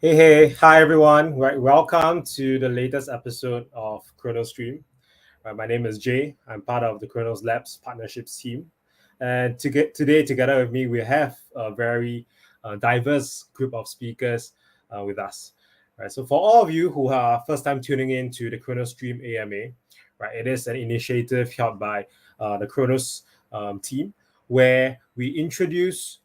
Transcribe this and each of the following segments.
Hi everyone. Welcome to the latest episode of Chronos Stream. My name is Jay. I'm part of the Chronos Labs partnerships team, and today together with me we have a very diverse group of speakers with us. Right. So for all of you who are first time tuning in to the Chronos Stream AMA, right, it is an initiative held by the Chronos team where we introduce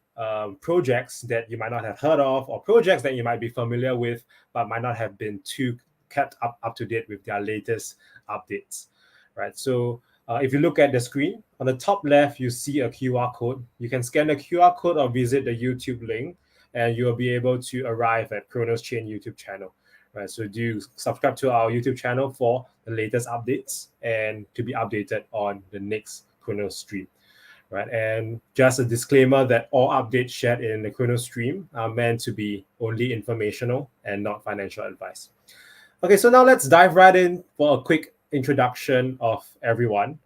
projects that you might not have heard of or projects that you might be familiar with but might not have been too kept up to date with their latest updates, right? So if you look at the screen on the top left, you see a QR code. You can scan the QR code or visit the YouTube link, and you'll be able to arrive at Chronos Chain YouTube channel. Right, so do subscribe to our YouTube channel for the latest updates and to be updated on the next Chronos stream. Right, and just a disclaimer that all updates shared in the Chronos stream are meant to be only informational and not financial advice. Okay, so now let's dive right in for a quick introduction of everyone.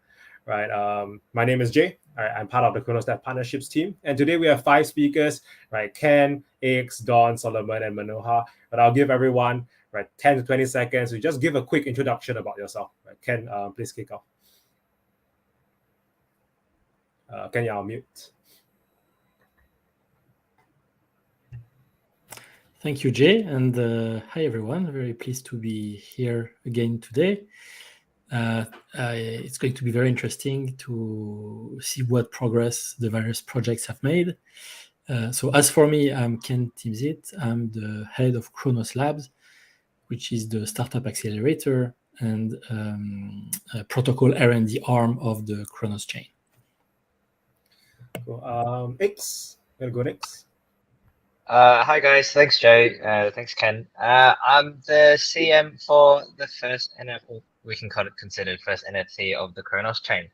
Right, my name is Jay. I'm part of the Chronos Lab Partnerships team, and today we have 5 speakers. Right, Ken, X, Don, Solomon, and Manohar. But I'll give everyone 10 to 20 seconds to just give a quick introduction about yourself. Right, Ken, please kick off. Ken, you're on mute. Thank you, Jay, and hi everyone. Very pleased to be here again today. It's going to be very interesting to see what progress the various projects have made. So as for me, I'm Ken Timsit. I'm the head of Cronos Labs, which is the startup accelerator and protocol R&D arm of the Cronos chain. Cool. X, gonna go next. Hi guys, thanks Joe, thanks Ken. I'm the CM for the first NFT, we can call it considered first NFT of the Cronos chain,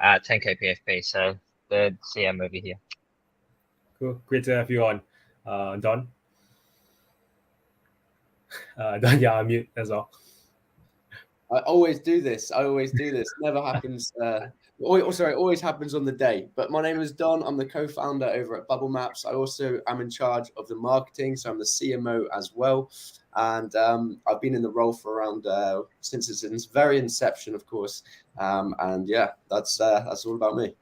10k PFP, so the CM over here. Cool, great to have you on. Don? Don, yeah, I'm mute as well. I always do this. Never happens. Always happens on the day. But my name is Don. I'm the co-founder over at Bubblemaps. I also am in charge of the marketing, so I'm the CMO as well. And I've been in the role for around since its very inception, of course. And yeah, that's all about me.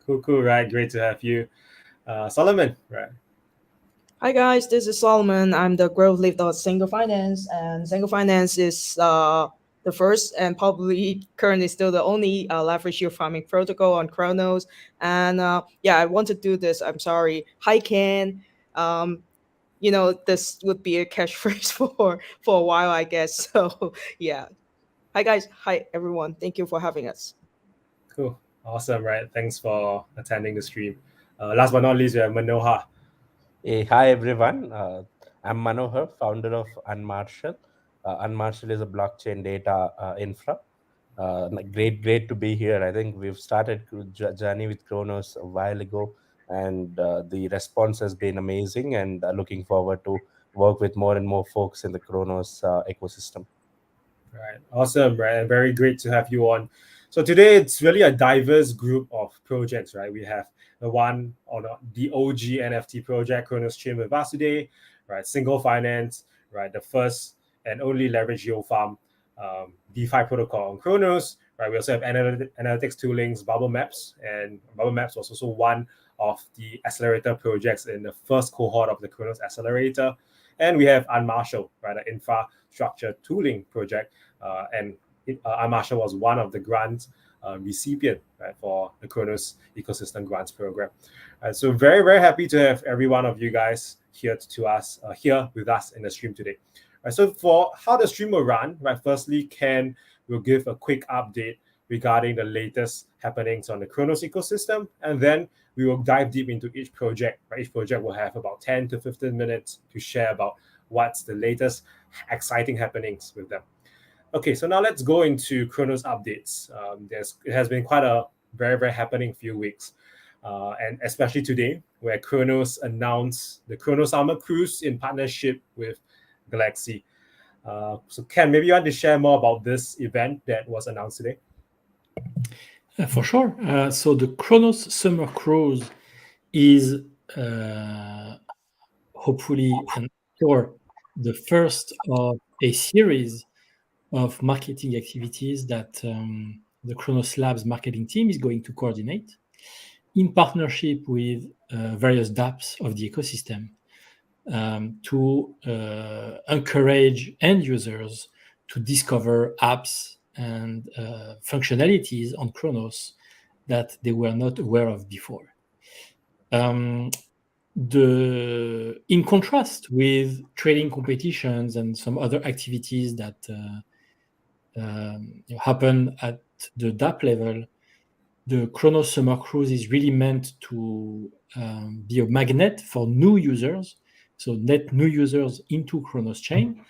Cool. Right, great to have you, Solomon. Right. Hi guys, this is Solomon. I'm the growth lead of Single Finance, and Single Finance is the first and probably currently still the only leverage yield farming protocol on Cronos. And I want to do this. I'm sorry. Hi Ken. This would be a catchphrase for a while, I guess. So yeah. Hi guys. Hi everyone. Thank you for having us. Cool. Awesome. Right. Thanks for attending the stream. Last but not least, we have Manohar. Hey, hi everyone. I'm Manohar, founder of Unmarshal. Unmarshal is a blockchain data infra. Great to be here. I think we've started journey with Cronos a while ago, and the response has been amazing. And looking forward to work with more and more folks in the Cronos ecosystem. Right. Awesome. Right. And very great to have you on. So today it's really a diverse group of projects. Right. We have the one on the OG NFT project, Cronos Chimp, with us today. Right. Single Finance. Right. The first and only leverage yield farm DeFi protocol on Cronos. Right. We also have analytics toolings, Bubblemaps, and Bubblemaps was also one of the accelerator projects in the first cohort of the Cronos accelerator. And we have Unmarshal, right, an infrastructure tooling project, and Unmarshal was one of the grant recipient, right, for the Cronos ecosystem grants program. So very happy to have every one of you guys here here with us in the stream today. Right, so for how the stream will run, right, firstly, Ken will give a quick update regarding the latest happenings on the Cronos ecosystem, and then we will dive deep into each project. Right? Each project will have about 10 to 15 minutes to share about what's the latest exciting happenings with them. Okay, so now let's go into Cronos updates. It has been quite a very happening few weeks, and especially today, where Cronos announced the Cronos Summer Cruise in partnership with Galaxy. So Ken, maybe you want to share more about this event that was announced today? For sure. So the Cronos Summer Cruise is hopefully an or the first of a series of marketing activities that the Cronos Labs marketing team is going to coordinate in partnership with various dApps of the ecosystem to encourage end users to discover apps and functionalities on Cronos that they were not aware of before. In contrast with trading competitions and some other activities that happen at the dApp level, the Cronos Summer Cruise is really meant to be a magnet for new users, so net new users into Cronos chain.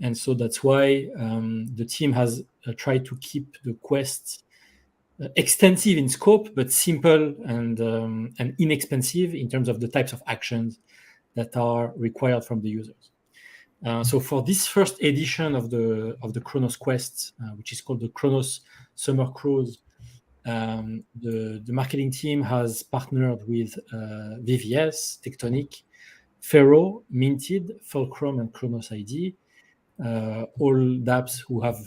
And so that's why the team has tried to keep the quests extensive in scope, but simple and inexpensive in terms of the types of actions that are required from the users. So for this first edition of the Cronos quests, which is called the Cronos Summer Cruise, the marketing team has partnered with VVS, Tectonic, Fero, Minted, Fulcrum, and Cronos ID, all dApps who have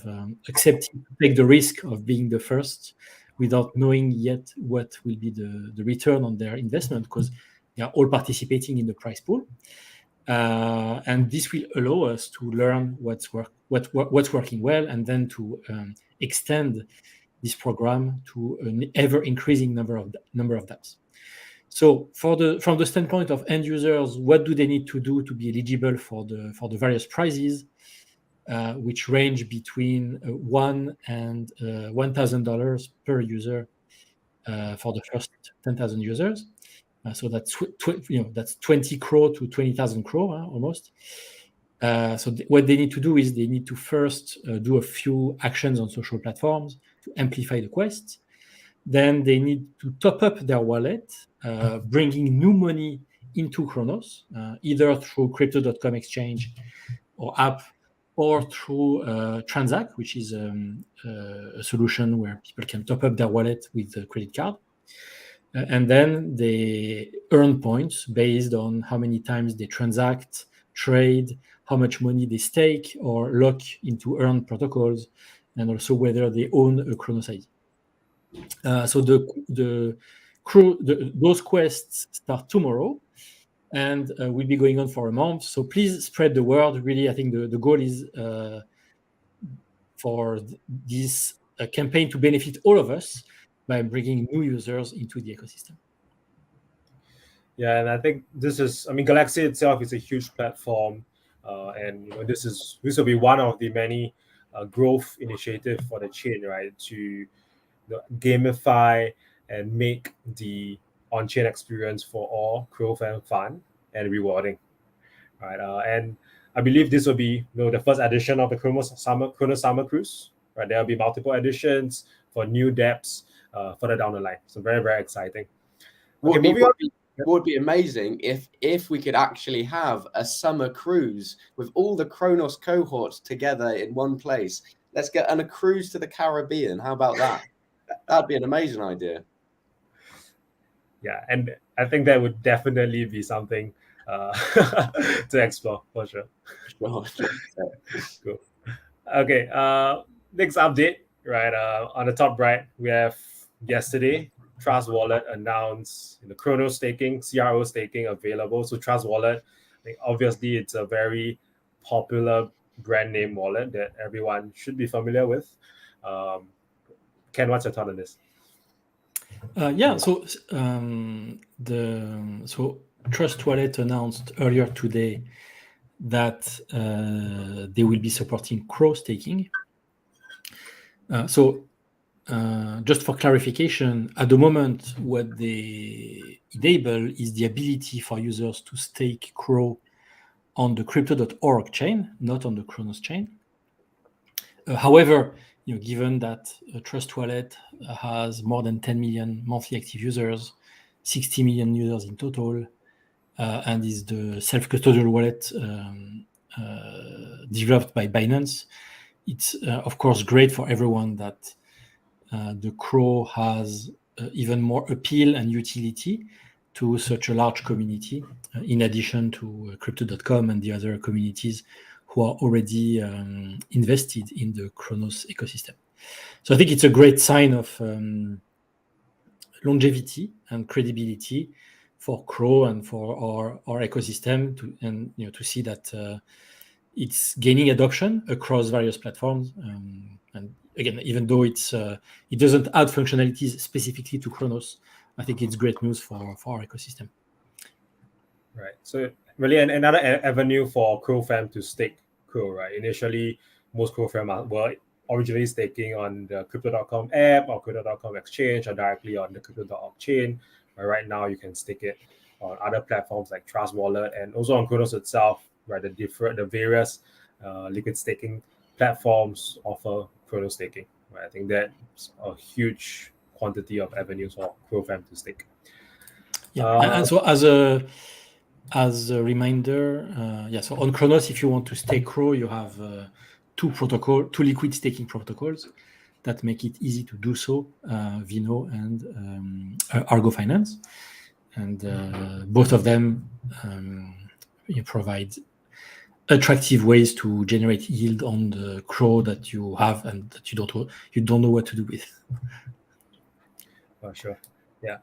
accepted to take the risk of being the first without knowing yet what will be the return on their investment, because they are all participating in the prize pool. And this will allow us to learn what's working well, and then to extend this program to an ever-increasing number of dApps. So from the standpoint of end users, what do they need to do to be eligible for the various prizes, which range between $1 and $1,000 per user for the first 10,000 users. So that's that's 20 crore to 20,000 crore almost. So what they need to do is they need to first do a few actions on social platforms to amplify the quests. Then they need to top up their wallet, bringing new money into Cronos, either through Crypto.com exchange or app, or through Transact, which is a solution where people can top up their wallet with a credit card. And then they earn points based on how many times they transact, trade, how much money they stake or lock into earned protocols, and also whether they own a Cronos ID. So those quests start tomorrow and will be going on for a month. So please spread the word. Really, I think the goal is for this campaign to benefit all of us by bringing new users into the ecosystem. Yeah, and I think Galaxy itself is a huge platform, and this will be one of the many growth initiatives for the chain, right? To gamify and make the on-chain experience for all growth and fun and rewarding, right? And I believe this will be the first edition of the Cronos Summer Cruise, right? There will be multiple editions for new dApps further down the line. So very, very exciting. Would be amazing if we could actually have a summer cruise with all the Cronos cohorts together in one place. Let's get on a cruise to the Caribbean. How about that? That'd be an amazing idea. Yeah, and I think that would definitely be something to explore for sure. Cool. Okay, next update, right? On the top right, we have yesterday, Trust Wallet announced the Cronos staking, CRO staking available. So Trust Wallet, obviously, it's a very popular brand name wallet that everyone should be familiar with. Ken, what's your thought on this? So Trust Wallet announced earlier today that they will be supporting Crow staking. Just for clarification, at the moment, what they enable is the ability for users to stake Crow on the crypto.org chain, not on the Cronos chain. However, given that Trust Wallet has more than 10 million monthly active users, 60 million users in total, and is the self-custodial wallet developed by Binance, it's of course great for everyone that the Crow has even more appeal and utility to such a large community, in addition to crypto.com and the other communities who are already invested in the Cronos ecosystem. So I think it's a great sign of longevity and credibility for Crow and for our ecosystem to see that it's gaining adoption across various platforms. And again, even though it doesn't add functionalities specifically to Cronos, I think it's great news for our ecosystem. Right. So really another avenue for Crow fam to stake Crow, right? Initially, most Crow fam were originally staking on the crypto.com app or crypto.com exchange or directly on the crypto.org chain. But right now you can stake it on other platforms like Trust Wallet and also on Cronos itself, right? The various liquid staking platforms offer Cronos staking. Right? I think that's a huge quantity of avenues for Crow fam to stake. Yeah, and so as a reminder, so on Cronos, if you want to stake Crow, you have two liquid staking protocols that make it easy to do so, Vino and Argo Finance. And both of them provide attractive ways to generate yield on the Crow that you have and that you don't know what to do with. For sure. Yeah.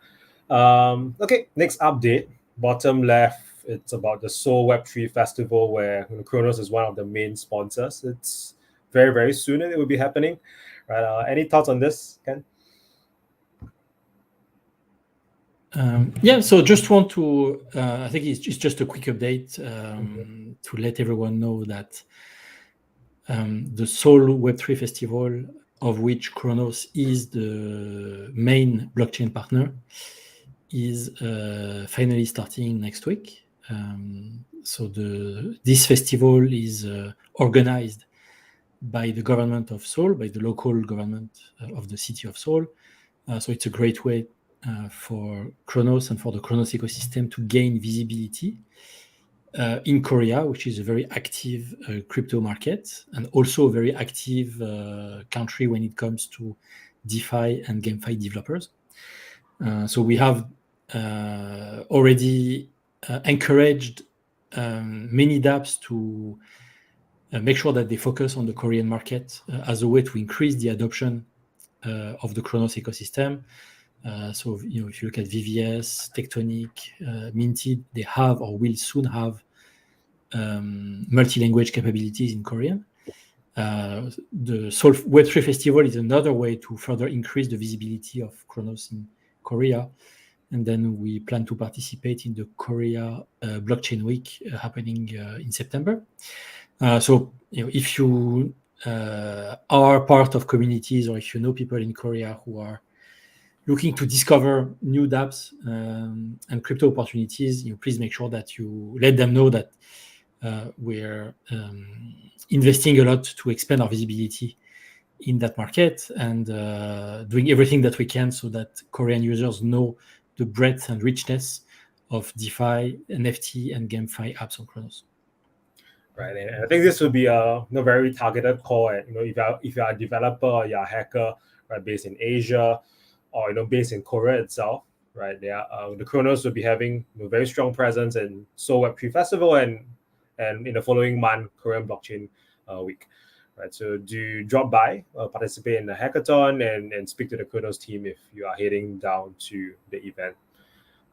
Okay, next update. Bottom left, it's about the Seoul Web3 Festival where Cronos is one of the main sponsors. It's very, very soon and it will be happening. Right? Any thoughts on this, Ken? So just want to, I think it's just a quick update to let everyone know that the Seoul Web3 Festival, of which Cronos is the main blockchain partner, is finally starting next week. So this festival is organized by the government of Seoul, by the local government of the city of Seoul. So it's a great way for Cronos and for the Cronos ecosystem to gain visibility in Korea, which is a very active crypto market and also a very active country when it comes to DeFi and GameFi developers. So we have already encouraged many dApps to make sure that they focus on the Korean market as a way to increase the adoption of the Cronos ecosystem. So if you look at VVS, Tectonic, Minted, they have or will soon have multi-language capabilities in Korean. The Seoul Web3 Festival is another way to further increase the visibility of Cronos in Korea. And then we plan to participate in the Korea Blockchain Week happening in September. So if you are part of communities or if you know people in Korea who are looking to discover new dApps and crypto opportunities, please make sure that you let them know that we're investing a lot to expand our visibility in that market and doing everything that we can so that Korean users know the breadth and richness of DeFi, NFT, and GameFi apps on Cronos. Right, and I think this would be a very targeted call. At, if you are a developer or you're a hacker, right, based in Asia or based in Korea itself, right? The Cronos will be having a very strong presence in Seoul Web3 Festival and in the following month, Korean Blockchain Week. Right, so do drop by, participate in the hackathon, and speak to the Cronos team if you are heading down to the event.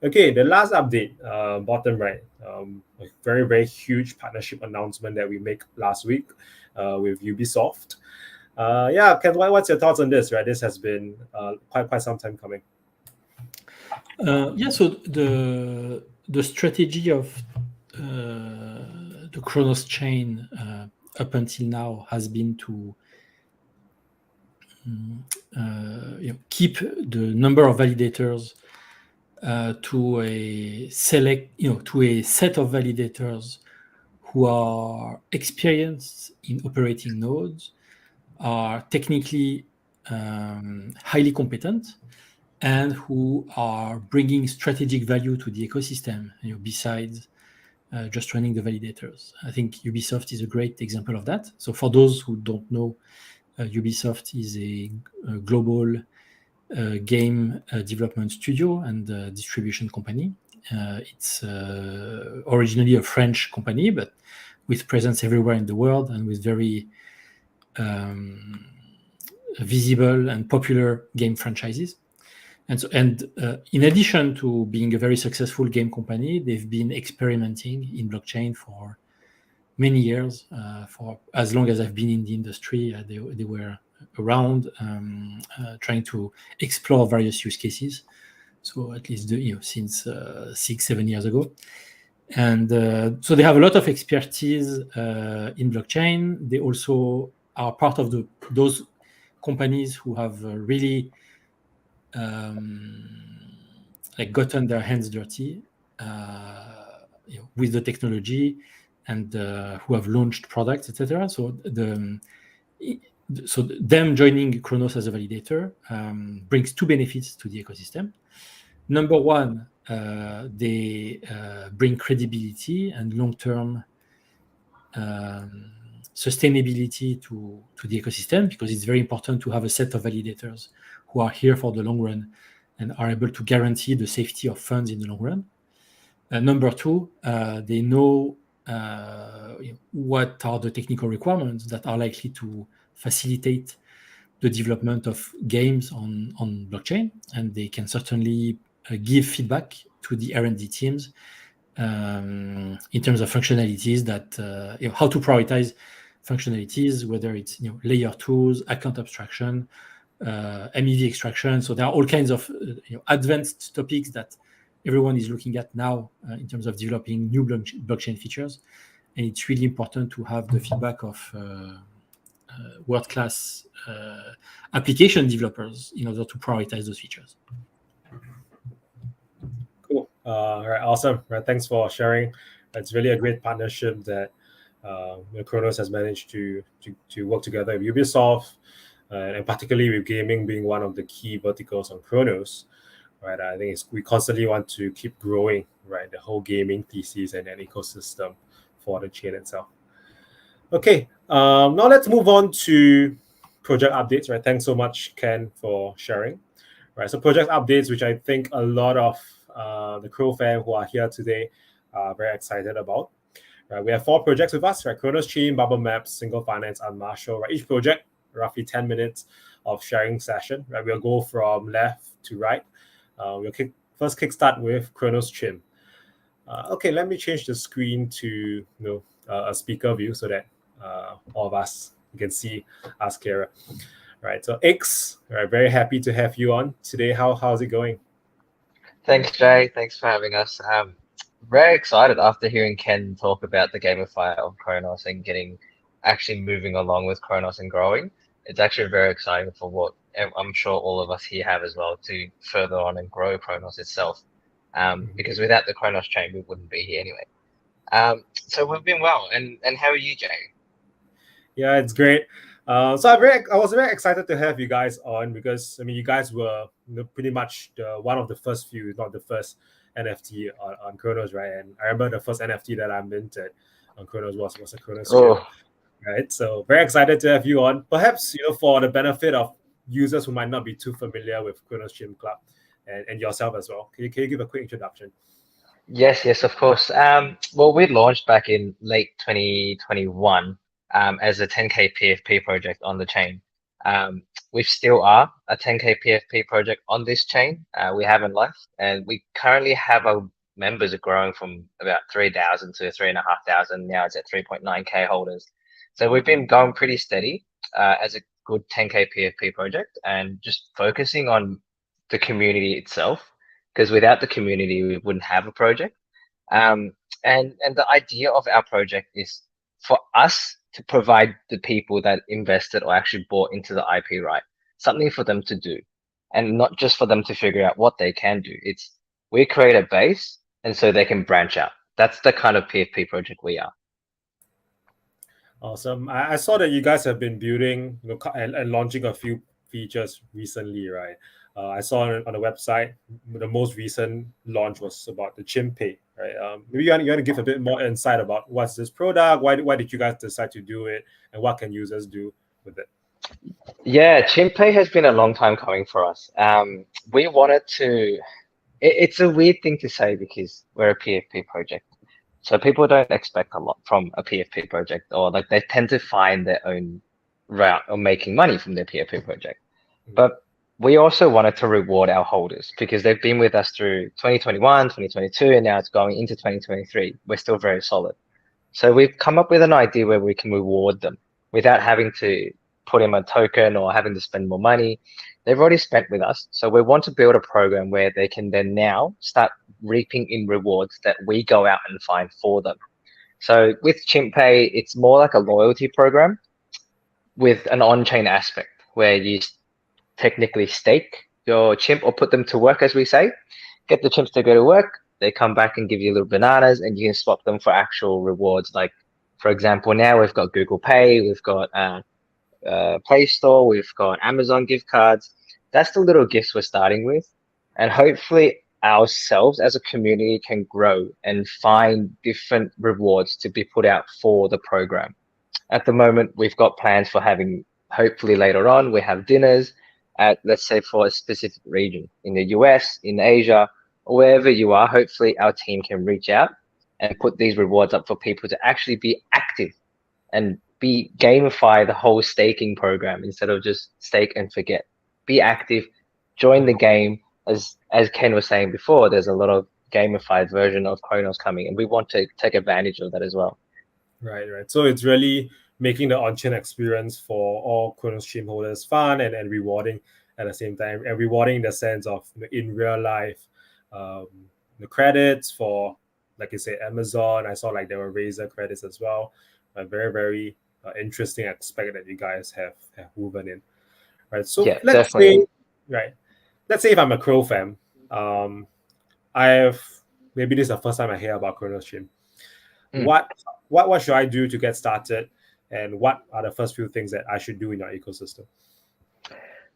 Okay, the last update, bottom right, a very, very huge partnership announcement that we made last week with Ubisoft. Ken, what's your thoughts on this? Right, this has been quite some time coming. So the strategy of the Cronos chain up until now has been to keep the number of validators to a set of validators who are experienced in operating nodes, are technically highly competent, and who are bringing strategic value to the ecosystem, besides just running the validators. I think Ubisoft is a great example of that. So for those who don't know, Ubisoft is a global game development studio and distribution company. It's originally a French company, but with presence everywhere in the world and with very visible and popular game franchises. And in addition to being a very successful game company, they've been experimenting in blockchain for many years. For as long as I've been in the industry, they were around trying to explore various use cases. So at least since 6-7 years ago. And so they have a lot of expertise in blockchain. They also are part of those companies who have really gotten their hands dirty with the technology and who have launched products, etc. So them joining Cronos as a validator brings two benefits to the ecosystem. Number one, they bring credibility and long-term sustainability to the ecosystem, because it's very important to have a set of validators who are here for the long run and are able to guarantee the safety of funds in the long run. Number two, they know what are the technical requirements that are likely to facilitate the development of games on blockchain, and they can certainly give feedback to the R&D teams in terms of functionalities that how to prioritize functionalities, whether it's layer 2s, account abstraction, MEV extraction. So there are all kinds of advanced topics that everyone is looking at now in terms of developing new blockchain features, and it's really important to have the feedback of world-class application developers in order to prioritize those features. Cool. All right, awesome. Right, thanks for sharing. It's really a great partnership that Cronos has managed to work together with Ubisoft, and particularly with gaming being one of the key verticals on Cronos. Right, I think we constantly want to keep growing, right, the whole gaming thesis and an ecosystem for the chain itself. Okay, now let's move on to project updates. Right, thanks so much, Ken, for sharing. Right, so project updates, which I think a lot of the Crow fans who are here today are very excited about. Right, we have 4 projects with us, right? Cronos, Chimp, Bubblemaps, Single Finance, Unmarshal. Right, each project roughly 10 minutes of sharing session. Right, we'll go from left to right. We'll first kickstart with Cronos Chimp. Okay, let me change the screen to a speaker view so that all of us can see us clearer. Right, so X, right, very happy to have you on today. How's it going? Thanks, Jay. Thanks for having us. Very excited after hearing Ken talk about the gamify of Cronos and actually moving along with Cronos and growing. It's actually very exciting for what I'm sure all of us here have as well, to further on and grow Cronos itself. Because without the Cronos chain, we wouldn't be here anyway. So we've been well. And how are you, Jay? Yeah, it's great. So I was very excited to have you guys on, because I mean, you guys were pretty much one of the first few, if not the first NFT on Cronos, right? And I remember the first NFT that I minted on Cronos was a Cronos Chimp, right? So very excited to have you on. Perhaps for the benefit of users who might not be too familiar with Cronos Chimp Club and yourself as well, can you give a quick introduction? Yes, of course. Well, we launched back in late 2021 as a 10K PFP project on the chain. We still are a 10K PFP project on this chain. We haven't left, and we currently have our members are growing from about 3,000 to 3,500. Now it's at 3.9K holders. So we've been going pretty steady as a good 10K PFP project, and just focusing on the community itself, because without the community, we wouldn't have a project. And the idea of our project is for us to provide the people that invested or actually bought into the IP right something for them to do, and not just for them to figure out what they can do. It's we create a base, and so they can branch out. That's the kind of PFP project we are. Awesome. I saw that you guys have been building and launching a few features recently, right? I saw on the website the most recent launch was about the Chimp Pay, right? Maybe you want to give a bit more insight about what's this product, why did you guys decide to do it, and what can users do with it? Yeah, Chimp Pay has been a long time coming for us. We wanted to it's a weird thing to say because we're a PFP project. So people don't expect a lot from a PFP project, or like they tend to find their own route of making money from their PFP project. But we also wanted to reward our holders because they've been with us through 2021, 2022, and now it's going into 2023. We're still very solid. So we've come up with an idea where we can reward them without having to put in a token or having to spend more money. They've already spent with us. So we want to build a program where they can then now start reaping in rewards that we go out and find for them. So with Chimp Pay, it's more like a loyalty program with an on-chain aspect where you technically stake your chimp or put them to work, as we say, get the chimps to go to work. They come back and give you little bananas, and you can swap them for actual rewards. Like, for example, now we've got Google Pay, we've got Play Store, we've got Amazon gift cards. That's the little gifts we're starting with, and hopefully ourselves as a community can grow and find different rewards to be put out for the program. At the moment, we've got plans for having, hopefully later on, we have dinners at, let's say, for a specific region in the US, in Asia, or wherever you are. Hopefully our team can reach out and put these rewards up for people to actually be active and be gamify the whole staking program instead of just stake and forget. Be active, join the game. As Ken was saying before, there's a lot of gamified version of Cronos coming, and we want to take advantage of that as well. Right. So it's really making the on-chain experience for all Cronos Chimp holders fun and rewarding at the same time, and rewarding in the sense of in real life, the credits for, like you say, Amazon. I saw like there were Razer credits as well. A very, very interesting aspect that you guys have woven in. Right. So Yeah, let's definitely. say if I'm a Crow fan, I have, maybe this is the first time I hear about Cronos Chimp. What should I do to get started, and what are the first few things that I should do in your ecosystem?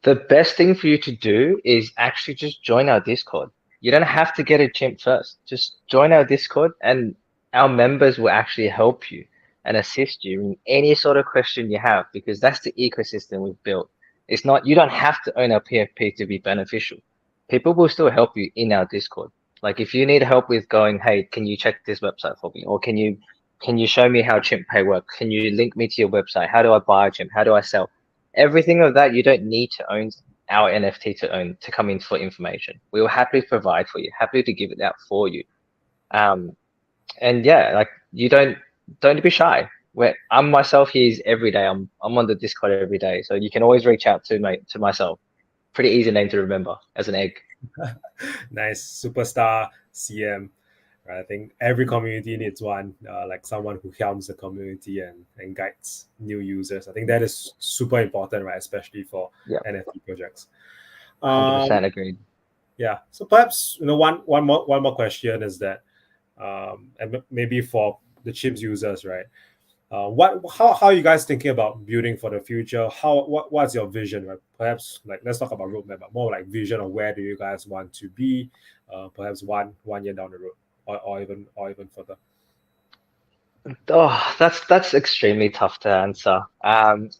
The best thing for you to do is actually just join our Discord. You don't have to get a chimp first. Just join our Discord, and our members will actually help you and assist you in any sort of question you have, because that's the ecosystem we've built. It's not, you don't have to own our PFP to be beneficial. People will still help you in our Discord. Like if you need help with going, hey, can you check this website for me? Or can you show me how Chimp Pay works? Can you link me to your website? How do I buy a chimp? How do I sell? Everything of that, you don't need to own our NFT to come in for information. We will happily provide for you, happy to give it out for you. And yeah, like you don't be shy. I'm myself here every day. I'm on the Discord every day, so you can always reach out to myself. Pretty easy name to remember, as an egg. Nice. Superstar CM. I think every community needs one, like someone who helms the community and guides new users. I think that is super important, right? Especially for NFT projects. 100% agreed. Yeah. So perhaps one more question is that, and maybe for the Chimp's users, right? How are you guys thinking about building for the future? What's your vision, right? Perhaps like let's talk about roadmap, but more like vision of where do you guys want to be, perhaps one year down the road, or even further. Oh, that's extremely tough to answer.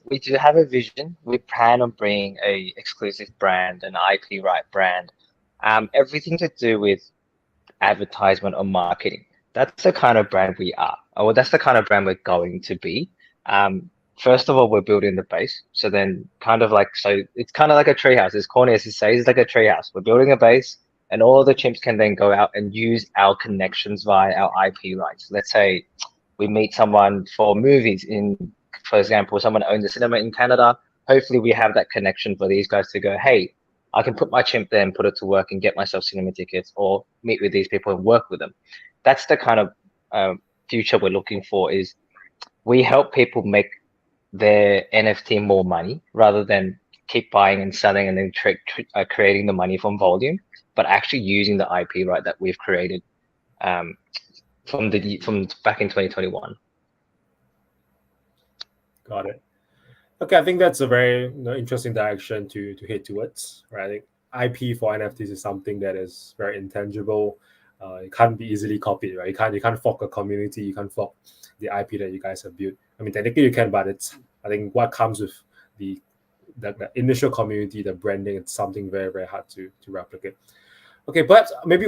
We do have a vision. We plan on bringing a exclusive brand, an IP right brand, everything to do with advertisement or marketing. That's the kind of brand we are, or that's the kind of brand we're going to be. First of all, we're building the base. So then it's kind of like a treehouse. As corny as it says, it's like a treehouse. We're building a base, and all the chimps can then go out and use our connections via our IP rights. Let's say we meet someone for movies for example, someone owns a cinema in Canada. Hopefully we have that connection for these guys to go, hey, I can put my chimp there and put it to work and get myself cinema tickets, or meet with these people and work with them. That's the kind of future we're looking for. Is we help people make their NFT more money rather than keep buying and selling and then creating the money from volume, but actually using the IP right that we've created from back in 2021. Got it. Okay, I think that's a very interesting direction to head towards, right? I think IP for NFTs is something that is very intangible. It can't be easily copied, right? You can't fork a community. You can't fork the IP that you guys have built. I mean, technically you can, but I think what comes with the initial community, the branding, it's something very, very hard to replicate. Okay, perhaps maybe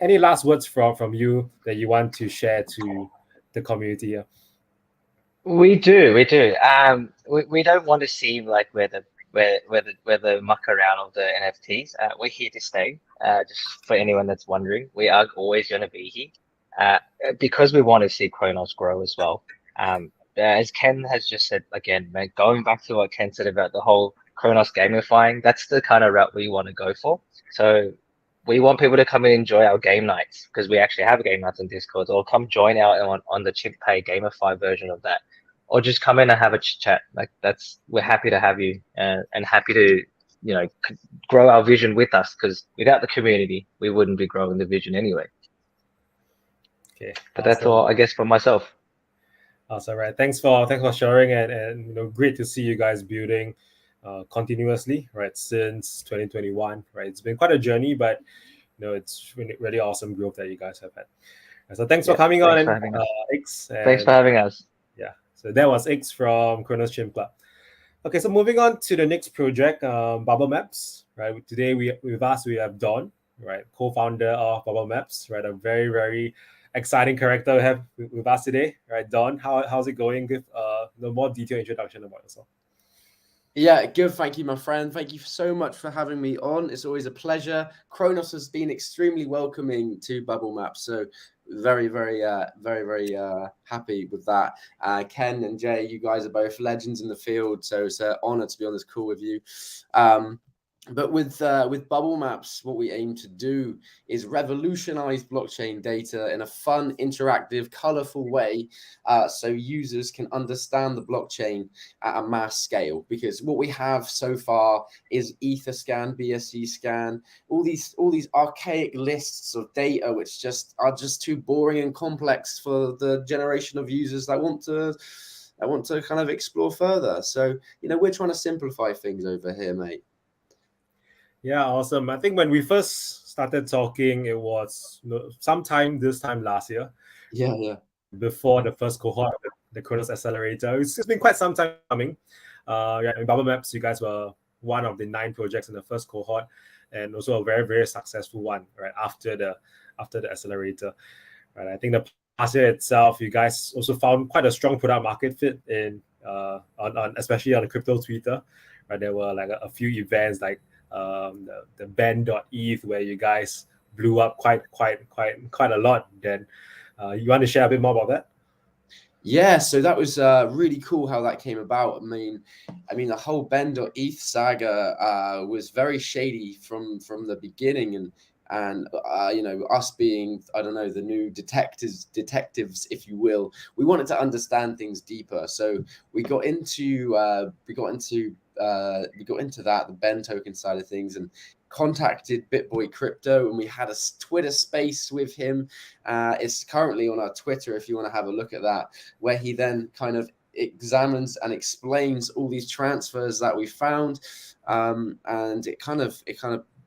any last words from you that you want to share to the community here? We do, we do. We don't want to seem like we're the muck around of the NFTs. We're here to stay. Just for anyone that's wondering, we are always going to be here. Because we want to see Kronos grow as well. As Ken has just said again, man, going back to what Ken said about the whole Kronos gamifying, that's the kind of route we want to go for. So we want people to come and enjoy our game nights because we actually have game nights on Discord, or come join our on the Chimp Pay gamify version of that, or just come in and have a chat. Like we're happy to have you and happy to grow our vision with us, because without the community we wouldn't be growing the vision anyway. Okay, but that's all I guess for myself. Awesome, right? Thanks for sharing, and great to see you guys building continuously, right, since 2021, right? It's been quite a journey, but it's really awesome growth that you guys have had. So thanks for coming on, X. Thanks for having us. Yeah, so that was X from Cronos Chimp Club. Okay, so moving on to the next project, Bubblemaps, right? Today with us we have Don, right, co-founder of Bubblemaps, right? A very, very exciting character we have with us today, right? Don, how's it going? Give the more detailed introduction about yourself. Yeah, good. Thank you, my friend. Thank you so much for having me on. It's always a pleasure. Cronos has been extremely welcoming to Bubblemaps, so very, very, very happy with that. Ken and Jay, you guys are both legends in the field, so it's an honor to be on this call with you. But with Bubblemaps, what we aim to do is revolutionize blockchain data in a fun, interactive, colorful way, so users can understand the blockchain at a mass scale. Because what we have so far is Etherscan, BSC scan, all these archaic lists of data which are just too boring and complex for the generation of users that want to kind of explore further. So we're trying to simplify things over here, mate. Yeah, awesome. I think when we first started talking, it was sometime this time last year. Yeah. Before the first cohort of the Cronos Accelerator. It's been quite some time coming. In Bubblemaps, you guys were one of the 9 projects in the first cohort, and also a very, very successful one, right, after the accelerator. Right. I think the past year itself, you guys also found quite a strong product market fit on especially on the crypto Twitter. Right. There were like a few events like the band.eth where you guys blew up quite a lot. Then you want to share a bit more about that? Yeah, so that was really cool how that came about. I mean the whole band.eth saga was very shady from the beginning, and us being, I don't know, the new detectives, if you will, we wanted to understand things deeper. So we got into that, the Ben token side of things, and contacted BitBoy Crypto, and we had a Twitter space with him. It's currently on our Twitter if you want to have a look at that, where he then kind of examines and explains all these transfers that we found, and it kind of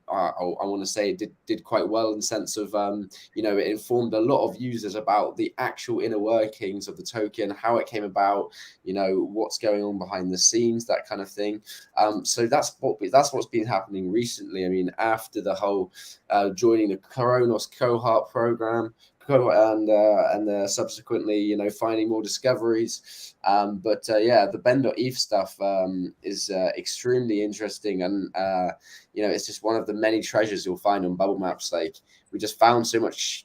I want to say it did quite well in the sense of it informed a lot of users about the actual inner workings of the token, how it came about, what's going on behind the scenes, that kind of thing. So that's what's been happening recently. I mean, after the whole joining the Cronos cohort program, and subsequently, finding more discoveries. But the Ben.eth stuff is extremely interesting, and it's just one of the many treasures you'll find on Bubblemaps. Like, we just found so much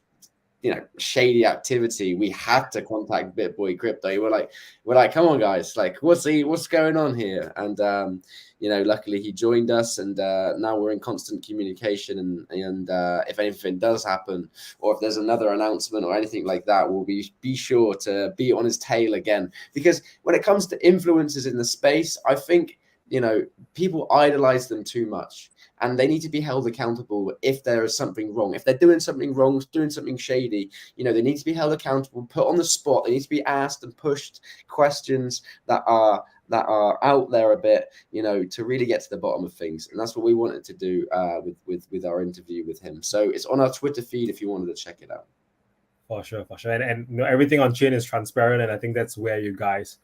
shady activity. We had to contact BitBoy Crypto. We're like, come on, guys, like, what's going on here? And luckily he joined us, and now we're in constant communication. And if anything does happen, or if there's another announcement or anything like that, we'll be sure to be on his tail again. Because when it comes to influencers in the space, I think people idolize them too much, and they need to be held accountable if there is something wrong. If they're doing something wrong, doing something shady, they need to be held accountable, put on the spot. They need to be asked and pushed questions that are out there a bit, to really get to the bottom of things. And that's what we wanted to do with our interview with him. So it's on our Twitter feed if you wanted to check it out. For sure. And everything on chain is transparent, and I think that's where you guys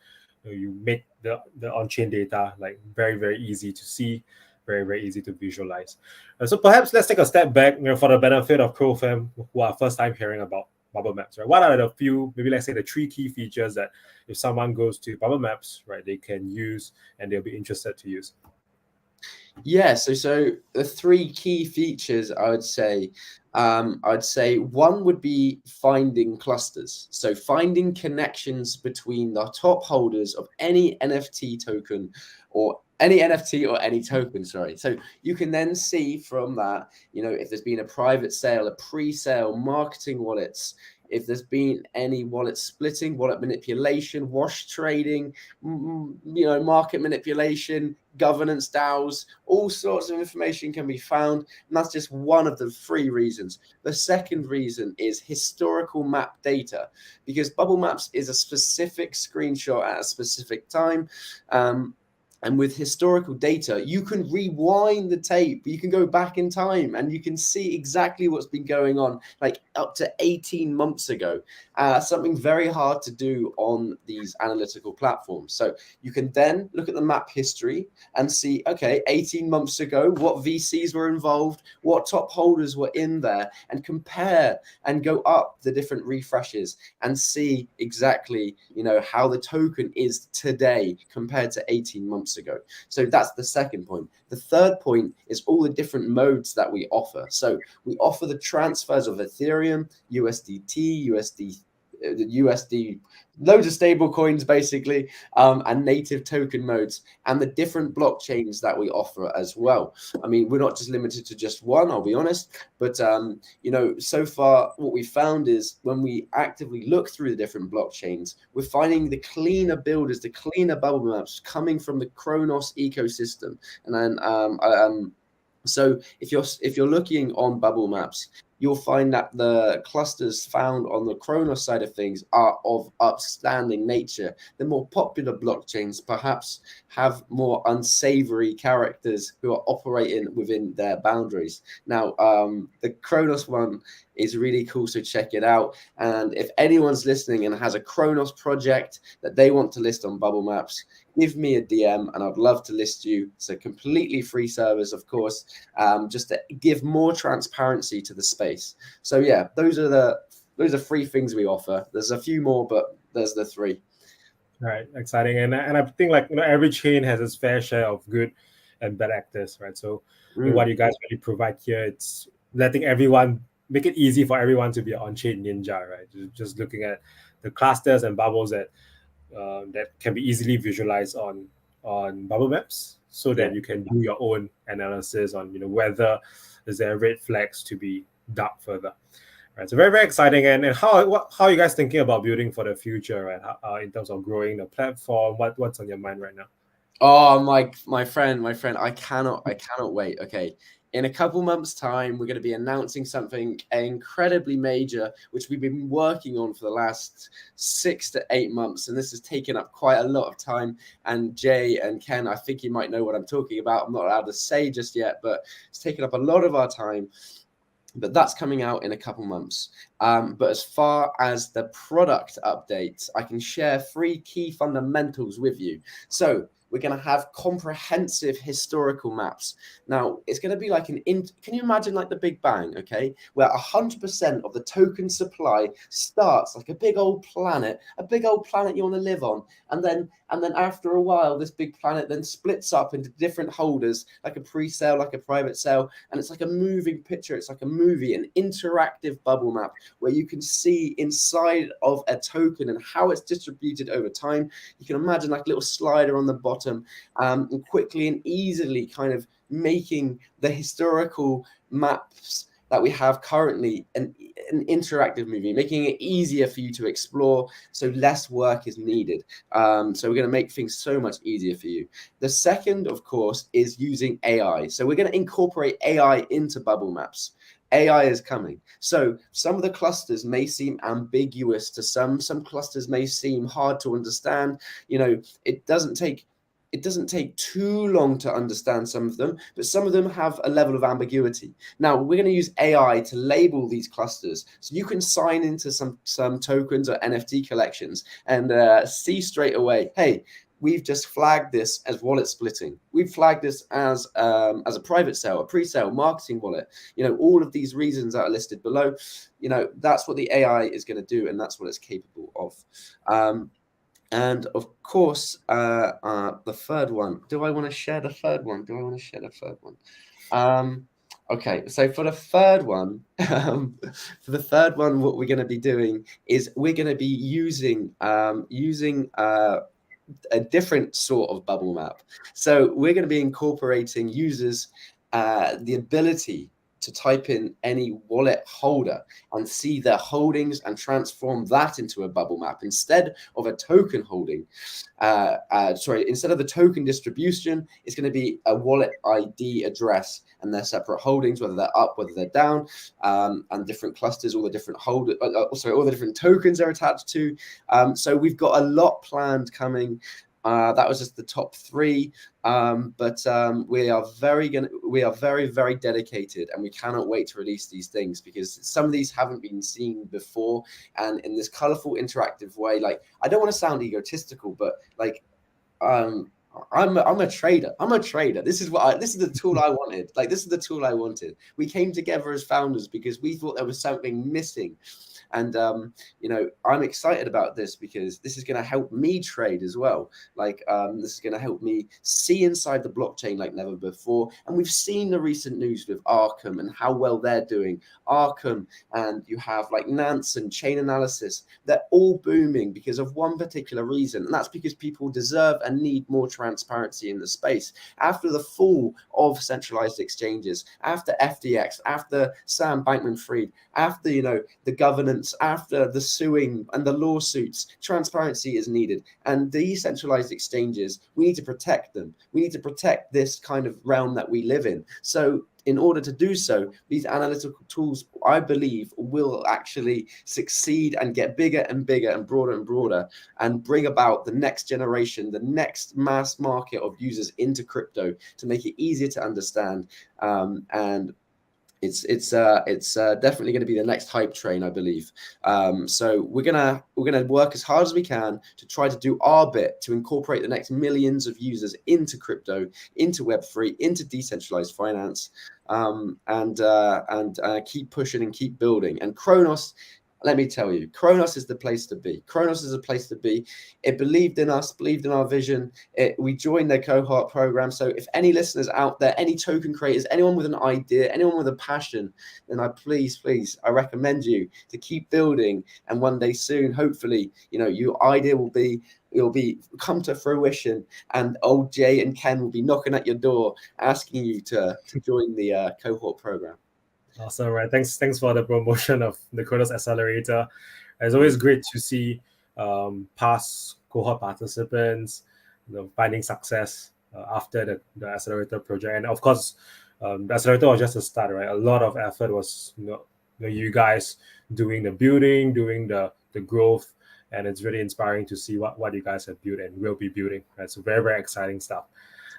you make the on-chain data like very, very easy to see, very, very easy to visualize. So perhaps let's take a step back, for the benefit of Crow fam who are first time hearing about Bubblemaps, right? What are the few, maybe let's say the 3 key features that if someone goes to Bubblemaps, right, they can use and they'll be interested to use? Yeah, so the 3 key features I'd say one would be finding clusters. So finding connections between the top holders of any NFT token or any token, sorry. So you can then see from that, if there's been a private sale, a pre-sale, marketing wallets, if there's been any wallet splitting, wallet manipulation, wash trading, market manipulation, governance DAOs, all sorts of information can be found. And that's just one of the 3 reasons. The second reason is historical map data, because Bubblemaps is a specific screenshot at a specific time. And with historical data, you can rewind the tape. You can go back in time and you can see exactly what's been going on, like up to 18 months ago. Something very hard to do on these analytical platforms. So you can then look at the map history and see, okay, 18 months ago, what VCs were involved, what top holders were in there, and compare and go up the different refreshes and see exactly, how the token is today compared to 18 months ago. So that's the second point. The third point is all the different modes that we offer. So we offer the transfers of Ethereum, USDT, USD, loads of stable coins basically, and native token modes, and the different blockchains that we offer as well. I mean, we're not just limited to just one, I'll be honest, but so far what we found is when we actively look through the different blockchains, we're finding the cleaner builders, the cleaner Bubblemaps coming from the Cronos ecosystem. And then so if you're looking on Bubblemaps, you'll find that the clusters found on the Cronos side of things are of upstanding nature. The more popular blockchains perhaps have more unsavory characters who are operating within their boundaries. Now, the Cronos one is really cool, so check it out. And if anyone's listening and has a Cronos project that they want to list on Bubblemaps, give me a DM and I'd love to list you. It's a completely free service, of course, just to give more transparency to the space. So yeah, those are 3 things we offer. There's a few more, but there's the 3. All right, exciting. And I think every chain has its fair share of good and bad actors, right? So what you guys really provide here, it's letting everyone, make it easy for everyone to be an on-chain ninja, right? Just looking at the clusters and bubbles that can be easily visualized on Bubblemaps, so that you can do your own analysis on whether is there red flags to be dug further. Right, so very, very exciting. And how are you guys thinking about building for the future, right? In terms of growing the platform, what's on your mind right now? Oh, my friend, I cannot wait. Okay. In a couple months' time, we're going to be announcing something incredibly major, which we've been working on for the last 6 to 8 months. And this has taken up quite a lot of time. And Jay and Ken, I think you might know what I'm talking about. I'm not allowed to say just yet, but it's taken up a lot of our time. But that's coming out in a couple months. But as far as the product updates, I can share 3 key fundamentals with you. So we're going to have comprehensive historical maps. Now, it's going to be like can you imagine like the Big Bang, okay? Where 100% of the token supply starts like a big old planet you want to live on. And then after a while, this big planet then splits up into different holders, like a pre-sale, like a private sale. And it's like a moving picture. It's like a movie, an interactive bubble map where you can see inside of a token and how it's distributed over time. You can imagine like a little slider on the bottom, and quickly and easily kind of making the historical maps that we have currently an interactive movie, making it easier for you to explore, so less work is needed. So we're going to make things so much easier for you. The second, of course, is using AI. So we're going to incorporate AI into Bubblemaps. AI is coming. So some of the clusters may seem ambiguous to some clusters may seem hard to understand. It doesn't take too long to understand some of them, but some of them have a level of ambiguity. Now, we're going to use AI to label these clusters. So you can sign into some tokens or NFT collections and see straight away, hey, we've just flagged this as wallet splitting. We've flagged this as a private sale, a pre-sale, marketing wallet. All of these reasons that are listed below. That's what the AI is going to do, and that's what it's capable of. And of course, the third one. Do I want to share the third one? Okay, so for the third one, what we're going to be doing is we're going to be using a different sort of bubble map. So we're going to be incorporating users the ability to type in any wallet holder and see their holdings and transform that into a bubble map instead of a token holding. Instead of the token distribution, it's going to be a wallet ID address and their separate holdings, whether they're up, whether they're down, and different clusters, all the different all the different tokens are attached to. So we've got a lot planned coming. That was just the top 3, but we are very, very dedicated, and we cannot wait to release these things because some of these haven't been seen before, and in this colorful, interactive way. Like, I don't want to sound egotistical, but like, I'm a trader. This is the tool I wanted. Like, this is the tool I wanted. We came together as founders because we thought there was something missing. And, I'm excited about this because this is going to help me trade as well. Like, this is going to help me see inside the blockchain like never before. And we've seen the recent news with Arkham and how well they're doing. Arkham, and you have like Nance and Chain Analysis. They're all booming because of one particular reason. And that's because people deserve and need more transparency in the space. After the fall of centralized exchanges, after FTX, after Sam Bankman-Fried, after, the governance, after the suing and the lawsuits, transparency is needed. And the decentralized exchanges, we need to protect them. We need to protect this kind of realm that we live in. So in order to do so, these analytical tools, I believe, will actually succeed and get bigger and bigger and broader and bring about the next generation, the next mass market of users into crypto to make it easier to understand. And it's definitely going to be the next hype train, I believe. So we're gonna work as hard as we can to try to do our bit to incorporate the next millions of users into crypto, into Web3, into decentralized finance, and keep pushing and keep building. And Cronos, let me tell you, Cronos is the place to be. Cronos is a place to be. It believed in us, believed in our vision. We joined their cohort program. So if any listeners out there, any token creators, anyone with an idea, anyone with a passion, then I recommend you to keep building. And one day soon, hopefully, your idea will be come to fruition, and old Jay and Ken will be knocking at your door, asking you to join the cohort program. Awesome, right? Thanks for the promotion of the Cronos Accelerator. It's always great to see past cohort participants, finding success after the Accelerator project. And of course, the Accelerator was just a start, right? A lot of effort was you guys doing the building, doing the growth, and it's really inspiring to see what you guys have built and will be building, right? So very, very exciting stuff.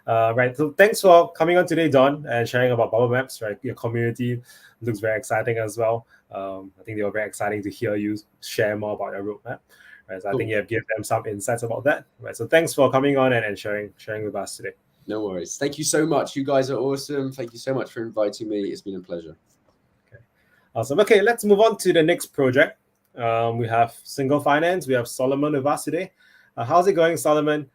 Right, so thanks for coming on today, Don, and sharing about Bubblemaps. Right, your community looks very exciting as well. I think they were very exciting to hear you share more about your roadmap. Right, so I think you have given them some insights about that. Right, so thanks for coming on and sharing with us today. No worries. Thank you so much. You guys are awesome. Thank you so much for inviting me. It's been a pleasure. Okay, awesome. Okay, let's move on to the next project. We have Single Finance. We have Solomon with us today. How's it going, Solomon?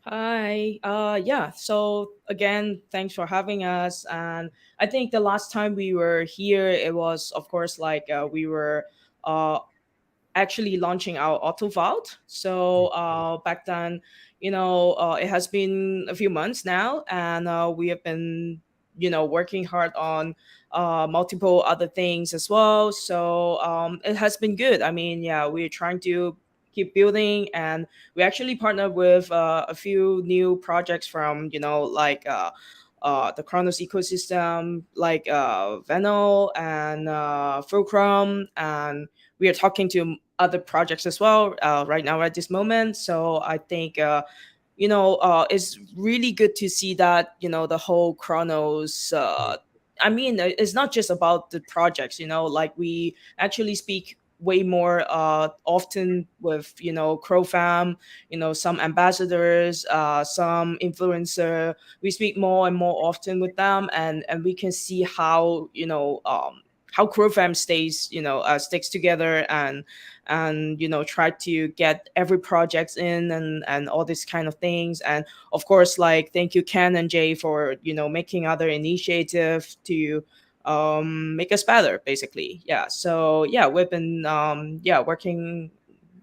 Hi. Yeah. So again, thanks for having us. And I think the last time we were here, it was, of course, like we were actually launching our auto vault. So back then, it has been a few months now, and we have been, working hard on multiple other things as well. So it has been good. I mean, yeah, we're trying to keep building, and we actually partnered with a few new projects from the Cronos ecosystem, like Venno and Fulcrum, and we are talking to other projects as well right now at this moment. So I think it's really good to see that the whole Cronos. I mean, it's not just about the projects. Like we actually speak way more often with CrowFam, some ambassadors, some influencer. We speak more and more often with them, and we can see how how CrowFam sticks together, and try to get every project in, and all these kind of things. And of course, like, thank you Ken and Jay for making other initiative to make us better, basically. Yeah, so yeah, we've been working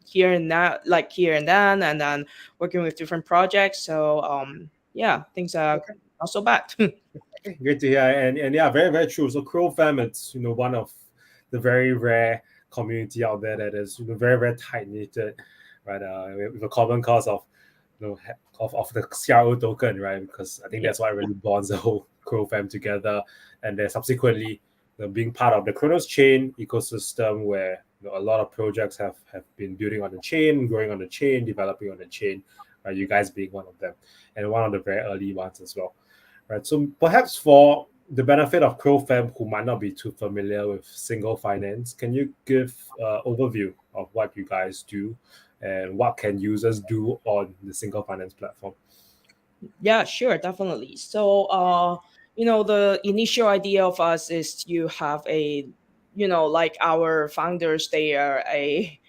here and that, like here and then working with different projects. So yeah, things are not so bad. Okay, great to hear. And yeah, very, very true. So Crow Fam, it's one of the very rare community out there that is very, very tight knitted, right? With a common cause of of the CRO token, right? Because I think that's what really bonds the whole Crow Fam together. And then subsequently, being part of the Cronos chain ecosystem, where a lot of projects have been building on the chain, growing on the chain, developing on the chain. Right? You guys being one of them, and one of the very early ones as well. Right. So perhaps for the benefit of CrowFam who might not be too familiar with single finance, can you give an overview of what you guys do and what can users do on the single finance platform? Yeah, sure, definitely. So, the initial idea of us is to have a, like our founders, they are a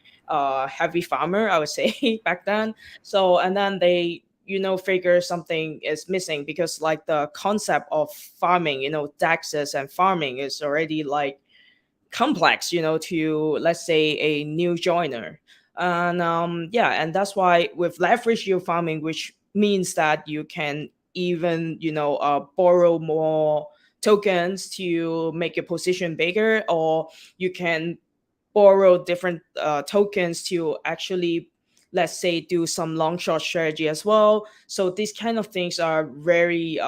heavy farmer, I would say, back then. So, and then they, figure something is missing, because like the concept of farming, taxes and farming is already like complex, to, let's say, a new joiner. And and that's why with leverage yield farming, which means that you can even borrow more tokens to make your position bigger, or you can borrow different tokens to actually, let's say, do some long short strategy as well. So these kind of things are very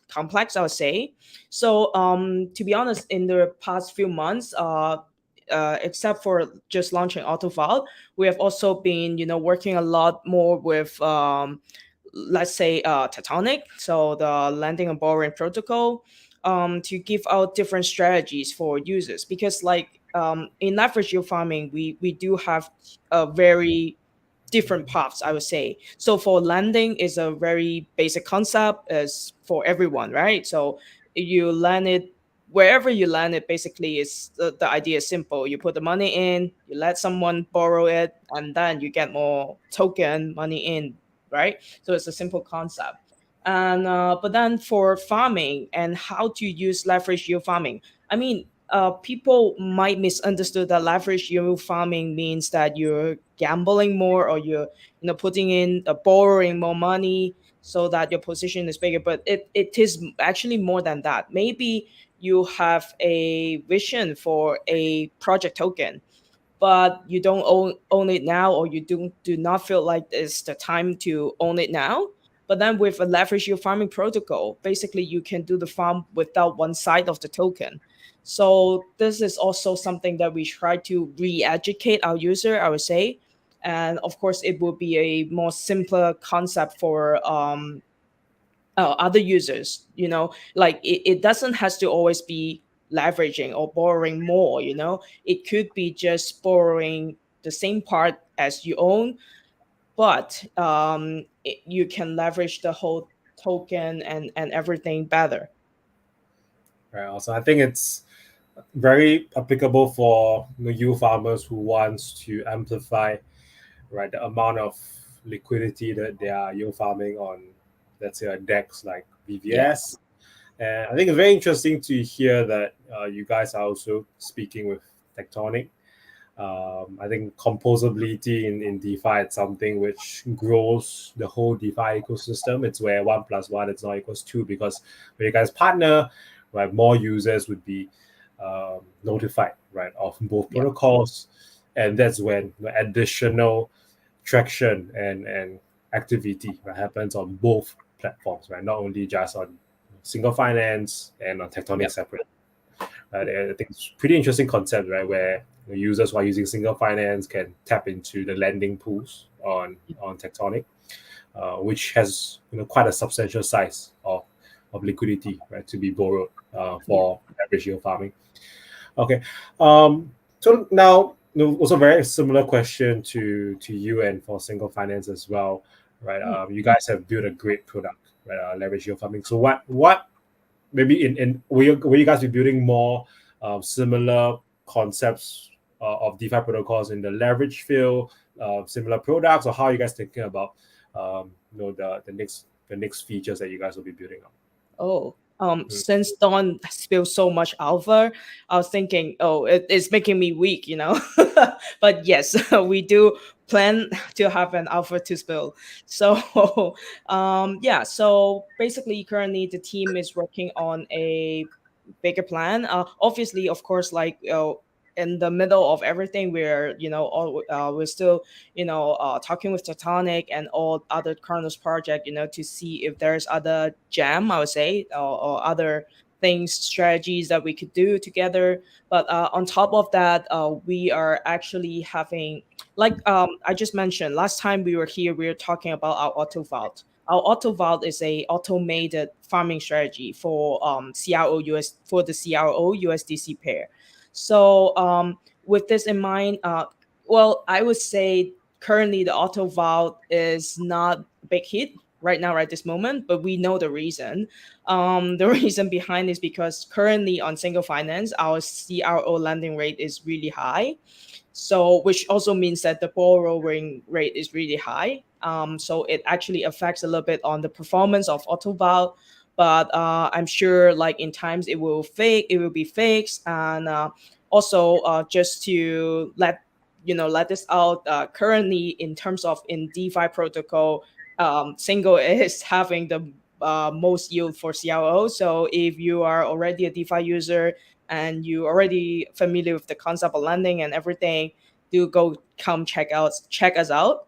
complex, I would say. So to be honest, in the past few months, except for just launching AutoVault, we have also been working a lot more with let's say Tectonic, so the lending and borrowing protocol, to give out different strategies for users. Because like in leverage yield farming, we do have a very different paths, I would say. So for lending is a very basic concept as for everyone, right? So you lend it wherever you land it. Basically, is the idea is simple. You put the money in, you let someone borrow it, and then you get more token money in, right? So it's a simple concept. And but then for farming and how to use leverage yield farming, I mean, people might misunderstood that leverage yield farming means that you're gambling more, or you're putting in borrowing more money so that your position is bigger. But it is actually more than that. Maybe you have a vision for a project token, but you don't own it now, or you do not feel like it's the time to own it now. But then with a leverage yield farming protocol, basically you can do the farm without one side of the token. So this is also something that we try to re-educate our user, I would say. And of course, it will be a more simpler concept for other users. Like it doesn't has to always be leveraging or borrowing more. It could be just borrowing the same part as you own, but you can leverage the whole token and everything better. Right. Also, I think it's very applicable for you farmers who wants to amplify, right, the amount of liquidity that they are yield farming on, let's say, a DEX like VVS. And I think it's very interesting to hear that you guys are also speaking with Tectonic. I think composability in DeFi is something which grows the whole DeFi ecosystem. It's where 1 + 1 is not equals 2, because when you guys partner, right, more users would be notified, right, of both protocols, and that's when the additional traction and activity, right, happens on both platforms, right, not only just on single finance and on Tectonic separate. I think it's pretty interesting concept, right, where users who are using single finance can tap into the lending pools on Tectonic, which has quite a substantial size of liquidity, right, to be borrowed for average yield farming. Okay, so now no, also very similar question to you and for single finance as well, right? You guys have built a great product, right? Leverage yield farming. So what maybe in will you guys be building more similar concepts of DeFi protocols in the leverage field, similar products, or how are you guys thinking about the next features that you guys will be building up? Oh, since Dawn spilled so much alpha, I was thinking, oh, it's making me weak, But yes, we do plan to have an alpha to spill. So, yeah. So basically, currently the team is working on a bigger plan. Obviously, of course, like in the middle of everything, we're still talking with Tectonic and all other Cronos project, to see if there's other jam, I would say, or other things, strategies that we could do together. But on top of that, we are actually having, like I just mentioned, last time we were here, we were talking about our auto vault. Our auto vault is a automated farming strategy for for the CRO USDC pair. So with this in mind, well, I would say currently the auto vault is not a big hit right now, right this moment, but we know the reason. The reason behind is because currently on single finance, our CRO lending rate is really high. So, which also means that the borrowing rate is really high. So it actually affects a little bit on the performance of AutoVal, but I'm sure like in times it will be fixed. And also just to let this out, currently in terms of in DeFi protocol, Single is having the most yield for CRO. So if you are already a DeFi user and you already familiar with the concept of lending and everything, do come check us out.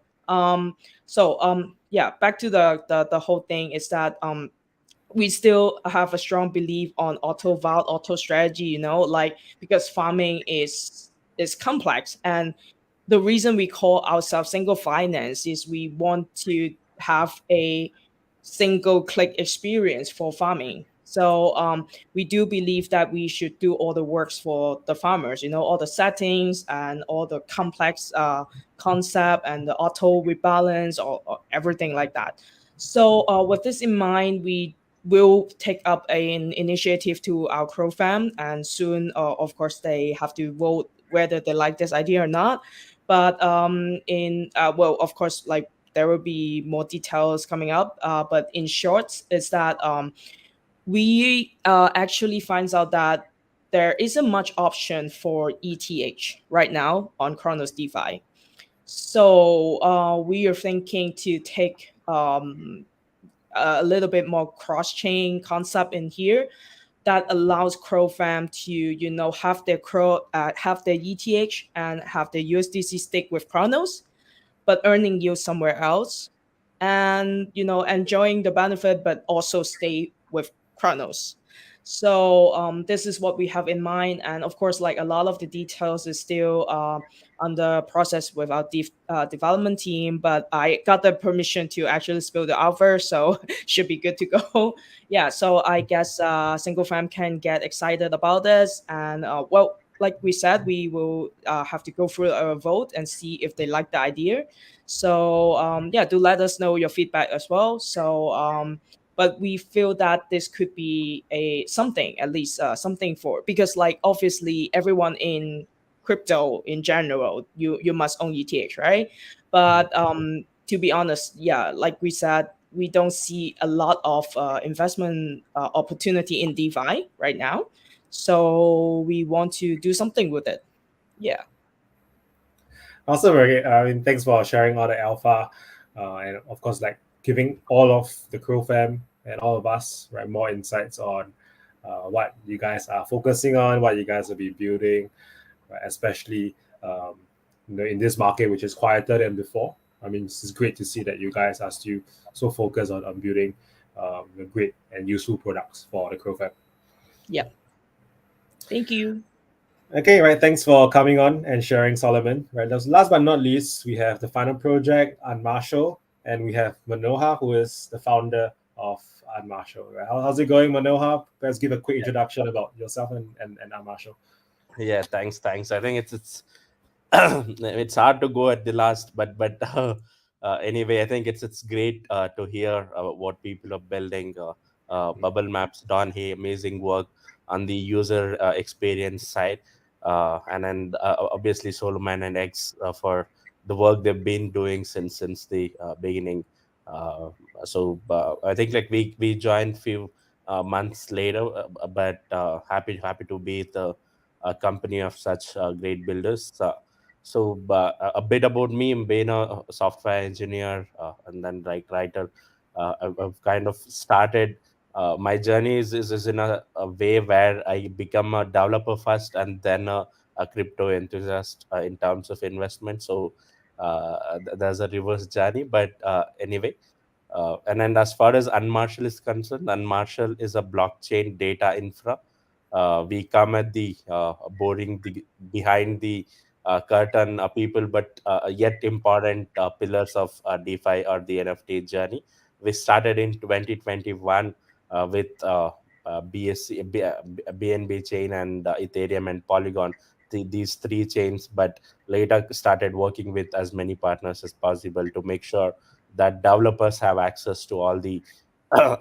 Yeah, back to the whole thing is that we still have a strong belief on auto vault, auto strategy, like because farming is complex. And the reason we call ourselves single finance is we want to have a single click experience for farming. So we do believe that we should do all the works for the farmers, all the settings and all the complex concept and the auto rebalance or everything like that. So with this in mind, we will take up an initiative to our Crow fam, and soon, of course, they have to vote whether they like this idea or not. But well, of course, like there will be more details coming up. But in short, is that we actually finds out that there isn't much option for ETH right now on Chronos DeFi. So we are thinking to take a little bit more cross-chain concept in here that allows Crow fam to have their ETH and have their USDC stick with Chronos, but earning yield somewhere else, and enjoying the benefit but also stay with Chronos. So this is what we have in mind, and of course, like a lot of the details is still under process with our development team. But I got the permission to actually spill the offer, so should be good to go. Yeah, so I guess single fam can get excited about this, and well, like we said, we will have to go through a vote and see if they like the idea. So yeah, do let us know your feedback as well. So but we feel that this could be a something, at least something for, because like obviously everyone in crypto in general, you must own ETH, right? But to be honest, yeah, like we said, we don't see a lot of investment opportunity in DeFi right now. So we want to do something with it. Yeah. Also, very. I mean, thanks for sharing all the alpha, and of course, like giving all of the Crow fam and all of us, right, more insights on what you guys are focusing on, what you guys will be building, right, especially in this market, which is quieter than before. I mean, it's great to see that you guys are still so focused on building great and useful products for the Crow fam. Yeah. Thank you. Okay, right. Thanks for coming on and sharing, Solomon. Right. Last but not least, we have the final project, Unmarshal, and we have Manohar, who is the founder of Unmarshal. Right. How's it going, Manohar? Let's give a quick introduction about yourself and Unmarshal. Yeah, thanks. I think it's it's hard to go at the last, but anyway, I think it's great to hear what people are building. Bubble Maps done hey amazing work on the user experience side, and then obviously Solomon and X for the work they've been doing since the beginning. Uh, so I think like we joined few months later, but happy to be the company of such great builders. A bit about me. I'm being a software engineer and then like writer. I've kind of started my journey is in a way where I become a developer first and then a crypto enthusiast in terms of investment. There's a reverse journey, but anyway. And then as far as Unmarshal is concerned, Unmarshal is a blockchain data infra. We come at the boring the behind the curtain people, but yet important pillars of DeFi or the NFT journey. We started in 2021 with BSC, BNB chain and Ethereum and Polygon, these three chains, but later started working with as many partners as possible to make sure that developers have access to all the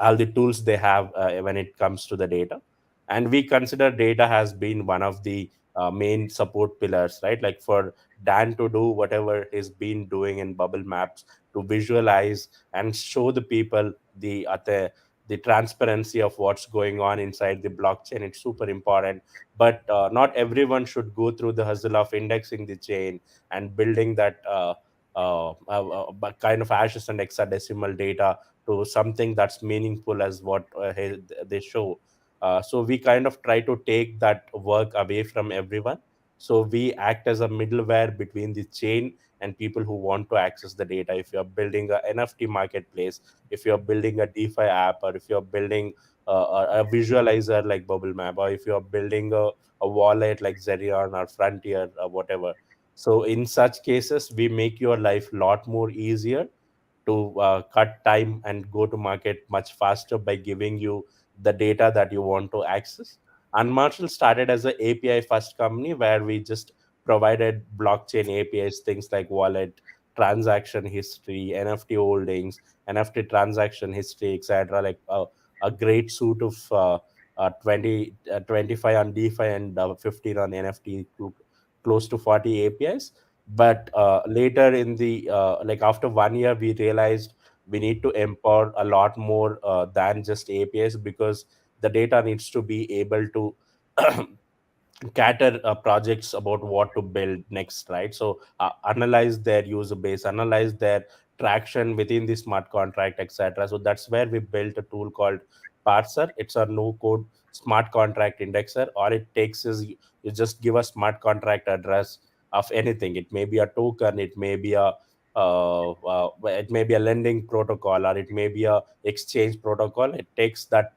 all the tools they have when it comes to the data. And we consider data has been one of the main support pillars, right? Like for Dan to do whatever he's been doing in Bubble Maps to visualize and show the people the transparency of what's going on inside the blockchain. It's super important, but not everyone should go through the hustle of indexing the chain and building that kind of ashes and hexadecimal data to something that's meaningful as what they show. So we kind of try to take that work away from everyone. So we act as a middleware between the chain and people who want to access the data. If you're building a NFT marketplace, if you're building a DeFi app, or if you're building a visualizer like Bubble Map, or if you're building a wallet like Zerion or Frontier or whatever. So in such cases, we make your life lot more easier to cut time and go to market much faster by giving you the data that you want to access. And Marshall started as an API first company where we just provided blockchain APIs, things like wallet, transaction history, NFT holdings, NFT transaction history, etc. Like a great suite of 25 on DeFi and 15 on NFT, close to 40 APIs. But later in the like after 1 year, we realized we need to empower a lot more than just APIs, because the data needs to be able to cater projects about what to build next, right? So analyze their user base, analyze their traction within the smart contract, etc. So that's where we built a tool called Parser. It's a no code smart contract indexer. All it takes is you just give a smart contract address of anything. It may be a token, it may be a lending protocol, or it may be a exchange protocol. It takes that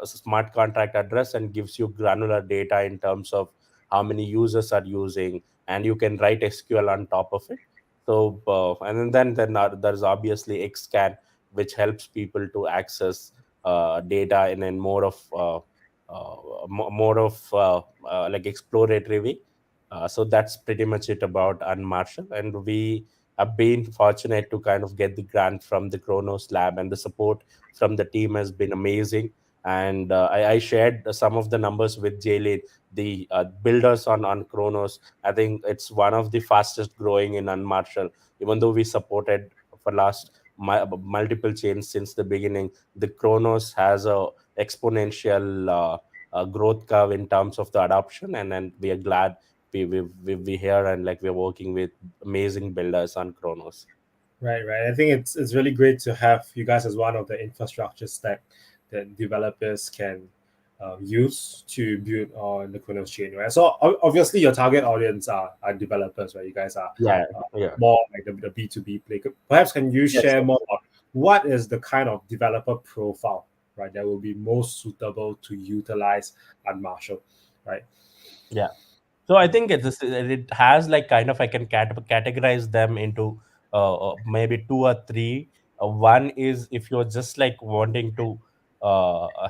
smart contract address and gives you granular data in terms of how many users are using, and you can write SQL on top of it. So and then there's obviously Xscan, which helps people to access data in more of more of like exploratory way. So that's pretty much it about Unmarshal. And we have been fortunate to kind of get the grant from the Cronos lab, and the support from the team has been amazing. And I shared some of the numbers with Jaylin. The builders on Kronos, I think it's one of the fastest growing in Unmarshal. Even though we supported for last multiple chains since the beginning, the Kronos has a exponential growth curve in terms of the adoption. And then we are glad we here, and like we're working with amazing builders on Kronos. Right. I think it's really great to have you guys as one of the infrastructure stack that developers can use to build on the Kronos chain, right? So obviously your target audience are developers, right? You guys are Yeah, uh, yeah. more like the B2B play. Perhaps can you Yes. share more about what is the kind of developer profile, right, that will be most suitable to utilize Unmarshal, right? Yeah. So I think it has like kind of I can categorize them into maybe two or three. One is if you're just like wanting to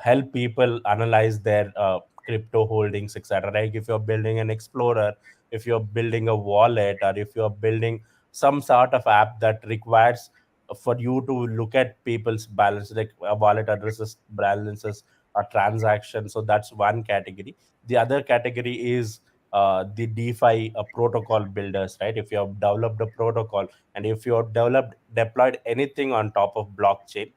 help people analyze their crypto holdings, etc. Like if you're building an explorer, if you're building a wallet, or if you're building some sort of app that requires for you to look at people's balance, like wallet addresses, balances, or transactions. So that's one category. The other category is the DeFi protocol builders, right? If you have developed a protocol, and if you have deployed anything on top of blockchain,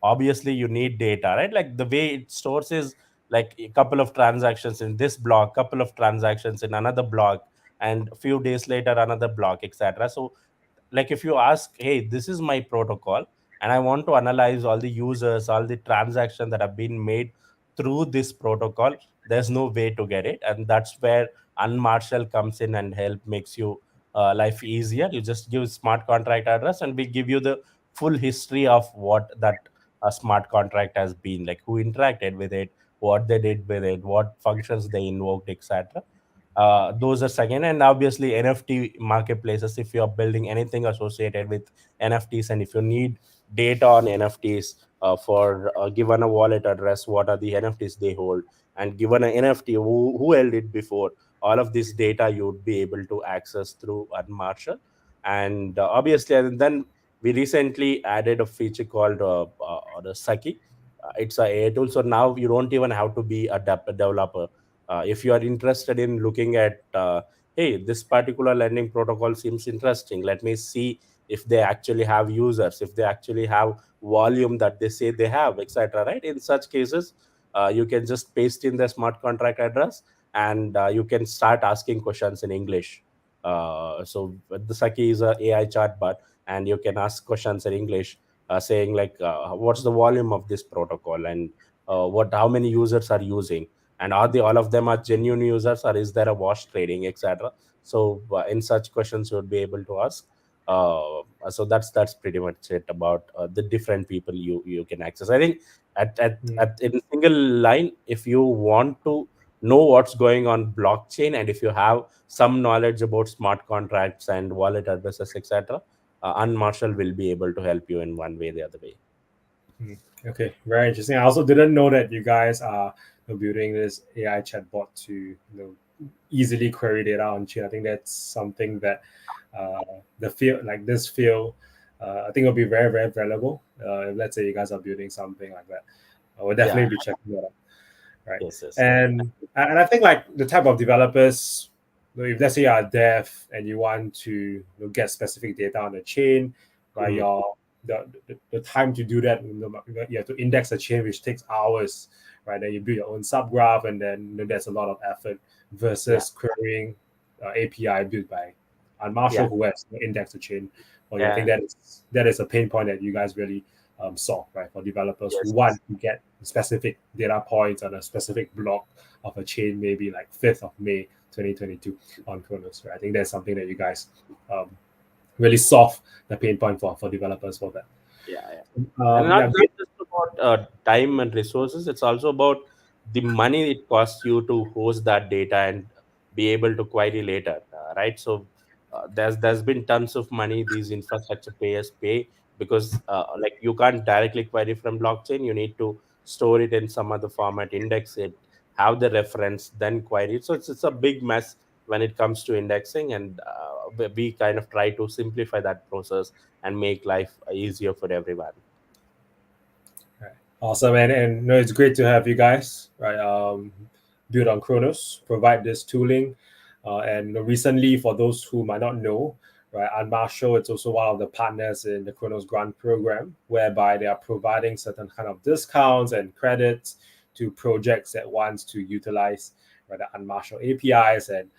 obviously you need data, right? Like the way it stores is like a couple of transactions in this block, couple of transactions in another block, and a few days later another block, etc. So like if you ask, hey, this is my protocol, and I want to analyze all the users, all the transactions that have been made through this protocol, there's no way to get it. And that's where Unmarshal comes in and help makes you life easier. You just give smart contract address, and we give you the full history of what that smart contract has been, like who interacted with it, what they did with it, what functions they invoked, etc. Those are second. And obviously NFT marketplaces, if you're building anything associated with NFTs, and if you need data on NFTs, for given a wallet address, what are the NFTs they hold, and given an NFT, who held it before, all of this data you would be able to access through Unmarshal. And obviously, and then we recently added a feature called the Saki. It's a AI tool, so now you don't even have to be a developer. If you are interested in looking at, hey, this particular lending protocol seems interesting, let me see if they actually have users, if they actually have volume that they say they have, etc., right? In such cases, you can just paste in the smart contract address, and you can start asking questions in English. So the Saki is a AI chatbot, and you can ask questions in English, saying like, what's the volume of this protocol, and how many users are using, and are they all of them are genuine users, or is there a wash trading, etc. So in such questions you would be able to ask. So that's pretty much it about the different people you can access. I think at in single line, if you want to know what's going on blockchain, and if you have some knowledge about smart contracts and wallet addresses, etc., Unmarshal will be able to help you in one way or the other way. Okay, very interesting. I also didn't know that you guys are building this AI chatbot to easily query data on chain. I think that's something that the field like this field, I think will be very very valuable. If let's say you guys are building something like that, I will definitely be checking that out. Right. Yes. And I think like the type of developers, if let's say you're a dev and you want to get specific data on the chain, right? The time to do that, you have to index a chain, which takes hours, right? Then you build your own subgraph, and then there's a lot of effort versus querying API built by Unmarshal, who has indexed the chain. Well, I think that is a pain point that you guys really solve, right? For developers who want to get specific data points on a specific block of a chain, maybe like 5th of May 2022 on Cronos, right? I think that's something that you guys really solve the pain point for developers for that. And not just about time and resources, it's also about the money it costs you to host that data and be able to query later, right? So there's been tons of money these infrastructure payers pay, because like you can't directly query from blockchain. You need to store it in some other format, index it, have the reference, then query it. So it's a big mess when it comes to indexing, and we kind of try to simplify that process and make life easier for everyone. Awesome, and it's great to have you guys, right? Build on Cronos, provide this tooling, and recently, for those who might not know, right, Unmarshal, it's also one of the partners in the Cronos grant program, whereby they are providing certain kind of discounts and credits to projects that wants to utilize, right, the Unmarshal APIs and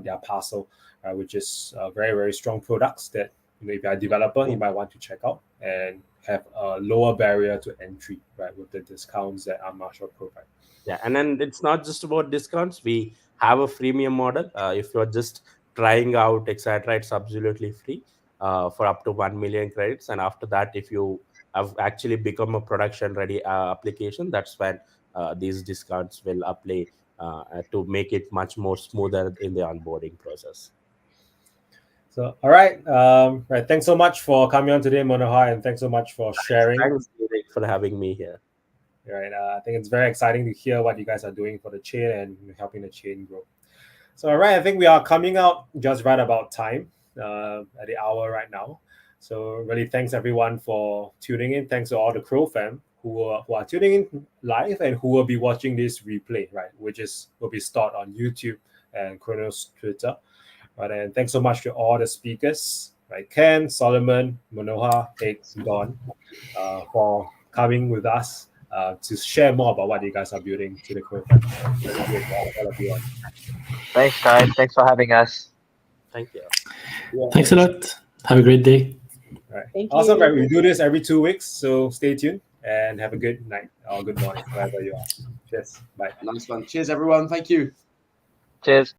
their parcel, which is very very strong products that if you're a developer, you might want to check out and have a lower barrier to entry, right, with the discounts that Unmarshal provide. Yeah, and then it's not just about discounts. We have a freemium model. If you're just trying out, etc., it's absolutely free for up to 1 million credits. And after that, if you have actually become a production ready application, that's when these discounts will apply to make it much more smoother in the onboarding process. So, all right. Right. Thanks so much for coming on today, Manohar, and thanks so much for sharing. Thanks, Eric, for having me here. Right. I think it's very exciting to hear what you guys are doing for the chain and helping the chain grow. So, all right, I think we are coming out just right about time at the hour right now. So, really, thanks everyone for tuning in. Thanks to all the Crow fam who are tuning in live and who will be watching this replay, right? Which will be stored on YouTube and Cronos Twitter. Right, and thanks so much to all the speakers, right? Ken, Solomon, Manohar, Hicks, Don, for coming with us to share more about what you guys are building to the Crow family. Really great for all of you. Thanks, guys. Thanks for having us. Thank you. Yeah. Thanks a lot. Have a great day. All right. Thank Awesome, you. right? We do this every 2 weeks, so stay tuned and have a good night or good morning, wherever you are. Cheers. Bye. Nice one. Cheers, everyone. Thank you. Cheers.